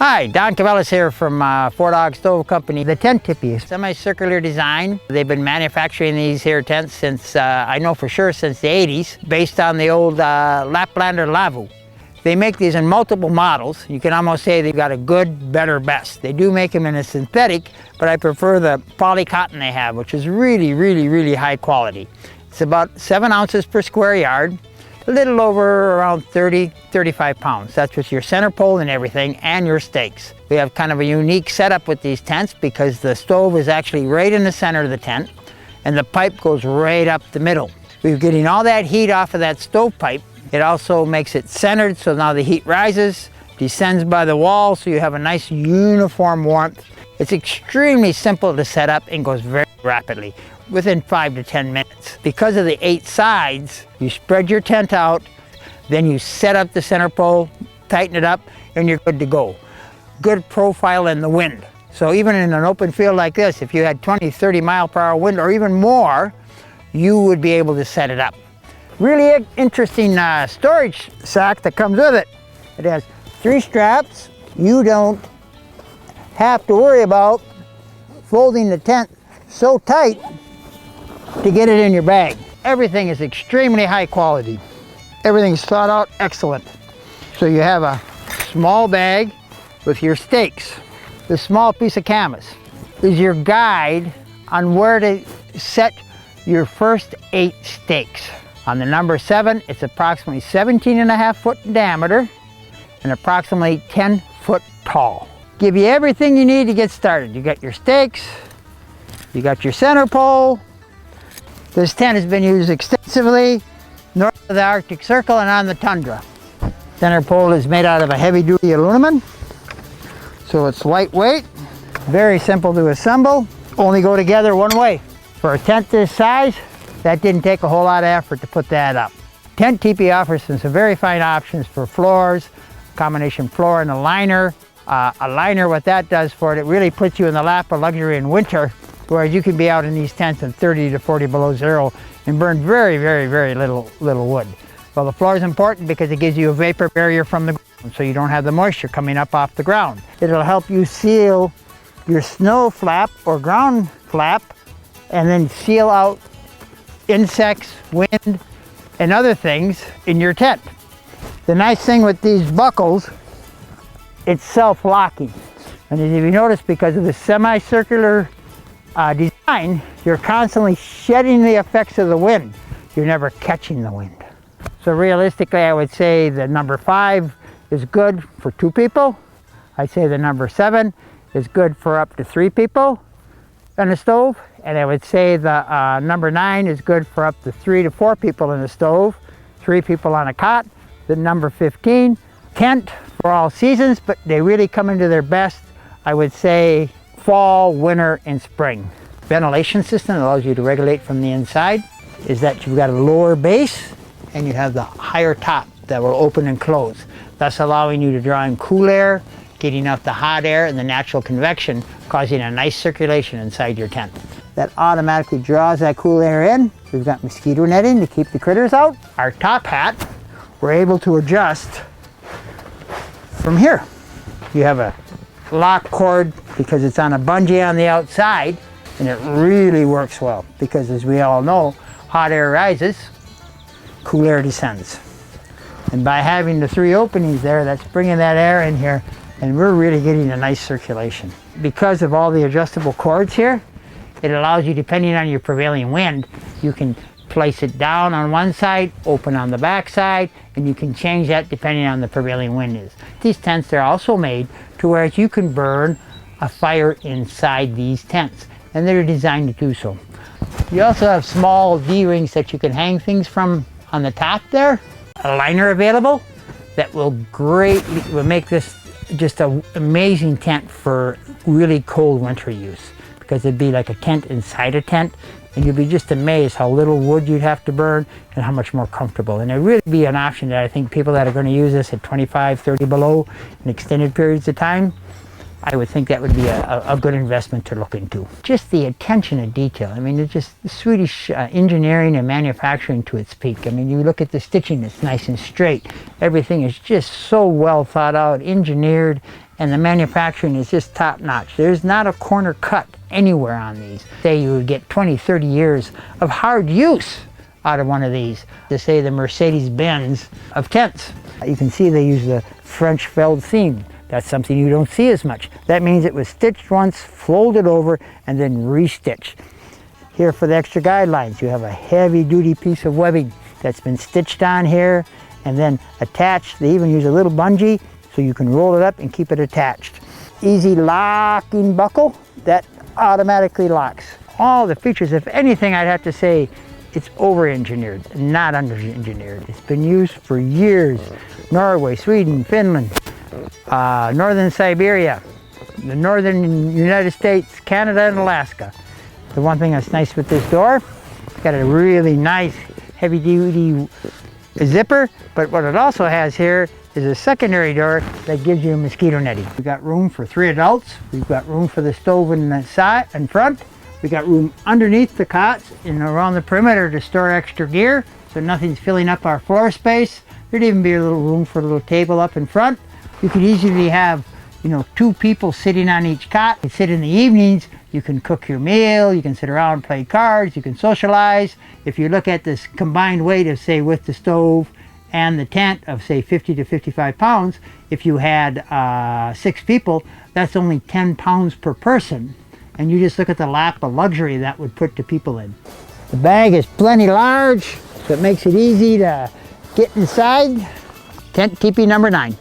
Hi, Don Cavellis here from Four Dog Stove Company. The Tentipi, semi-circular design. They've been manufacturing these here tents since, I know for sure, since the 80s, based on the old Laplander Lavu. They make these in multiple models. You can almost say they've got a good, better, best. They do make them in a synthetic, but I prefer the poly cotton they have, which is really high quality. It's about 7 ounces per square yard. A little over around 30-35 pounds. That's with your center pole and everything, and your stakes. We have kind of a unique setup with these tents because the stove is actually right in the center of the tent, and the pipe goes right up the middle. We're getting all that heat off of that stove pipe. It also makes it centered, so now the heat rises, descends by the wall, so you have a nice uniform warmth. It's extremely simple to set up and goes very rapidly, within 5 to 10 minutes. Because of the 8 sides, you spread your tent out, then you set up the center pole, tighten it up, and you're good to go. Good profile in the wind. So even in an open field like this, if you had 20-30 mile per hour wind or even more, you would be able to set it up. Really interesting storage sack that comes with it. It has 3 straps. You don't have to worry about folding the tent so tight to get it in your bag. Everything is extremely high quality. Everything's thought out excellent. So you have a small bag with your stakes. This small piece of canvas is your guide on where to set your first 8 stakes. On the number 7, it's approximately 17.5 foot in diameter and approximately 10 foot tall. Give you everything you need to get started. You got your stakes, you got your center pole. This tent has been used extensively north of the Arctic Circle and on the tundra. Center pole is made out of a heavy-duty aluminum, so it's lightweight, very simple to assemble, only go together one way. For a tent this size, that didn't take a whole lot of effort to put that up. Tentipi offers some very fine options for floors, combination floor and a liner. A liner, what that does for it, it really puts you in the lap of luxury in winter, whereas you can be out in these tents in 30 to 40 below zero and burn very little wood. Well, the floor is important because it gives you a vapor barrier from the ground, so you don't have the moisture coming up off the ground. It'll help you seal your snow flap or ground flap and then seal out insects, wind, and other things in your tent. The nice thing with these buckles, it's self-locking. And as you notice, because of the semicircular design, you're constantly shedding the effects of the wind. You're never catching the wind. So realistically, I would say the number 5 is good for 2 people. I'd say the number 7 is good for up to 3 people in a stove. And I would say the number 9 is good for up to 3 to 4 people in a stove, 3 people on a cot. The number 15, tent for all seasons, but they really come into their best, I would say, fall, winter, and spring. Ventilation system allows you to regulate from the inside is that you've got a lower base and you have the higher top that will open and close, thus allowing you to draw in cool air, getting out the hot air and the natural convection, causing a nice circulation inside your tent. That automatically draws that cool air in. We've got mosquito netting to keep the critters out. Our top hat, we're able to adjust from here. You have a lock cord because it's on a bungee on the outside, and it really works well because, as we all know, hot air rises, cool air descends. And by having the 3 openings there, that's bringing that air in here, and we're really getting a nice circulation. Because of all the adjustable cords here, it allows you, depending on your prevailing wind, you can place it down on one side, open on the back side, and you can change that depending on the prevailing wind is. These tents are also made to where you can burn a fire inside these tents, and they're designed to do so. You also have small D-rings that you can hang things from on the top there. A liner available that will make this just an amazing tent for really cold winter use, because it'd be like a tent inside a tent, and you'd be just amazed how little wood you'd have to burn and how much more comfortable. And it'd really be an option that I think people that are going to use this at 25, 30 below in extended periods of time, I would think that would be a good investment to look into. Just the attention to detail. I mean, it's just Swedish engineering and manufacturing to its peak. I mean, you look at the stitching, it's nice and straight. Everything is just so well thought out, engineered, and the manufacturing is just top notch. There's not a corner cut anywhere on these. Say you would get 20, 30 years of hard use out of one of these. To say the Mercedes-Benz of tents. You can see they use the French felled seam. That's something you don't see as much. That means it was stitched once, folded over, and then restitched. Here for the extra guidelines, you have a heavy-duty piece of webbing that's been stitched on here and then attached. They even use a little bungee so you can roll it up and keep it attached. Easy locking buckle that automatically locks. All the features, if anything, I'd have to say it's over-engineered, not under-engineered. It's been used for years. Norway, Sweden, Finland, northern Siberia, the northern United States, Canada, and Alaska. The one thing that's nice with this door, it's got a really nice heavy-duty zipper, but what it also has here is a secondary door that gives you mosquito netting. We've got room for 3 adults. We've got room for the stove in the side and front. We got room underneath the cots and around the perimeter to store extra gear, so nothing's filling up our floor space. There'd even be a little room for a little table up in front. You could easily have, 2 people sitting on each cot. You sit in the evenings, you can cook your meal, you can sit around and play cards, you can socialize. If you look at this combined weight of, say, with the stove and the tent of, say, 50 to 55 pounds, if you had 6 people, that's only 10 pounds per person. And you just look at the lap of luxury that would put the people in. The bag is plenty large, so it makes it easy to get inside. Tent Teepee number 9.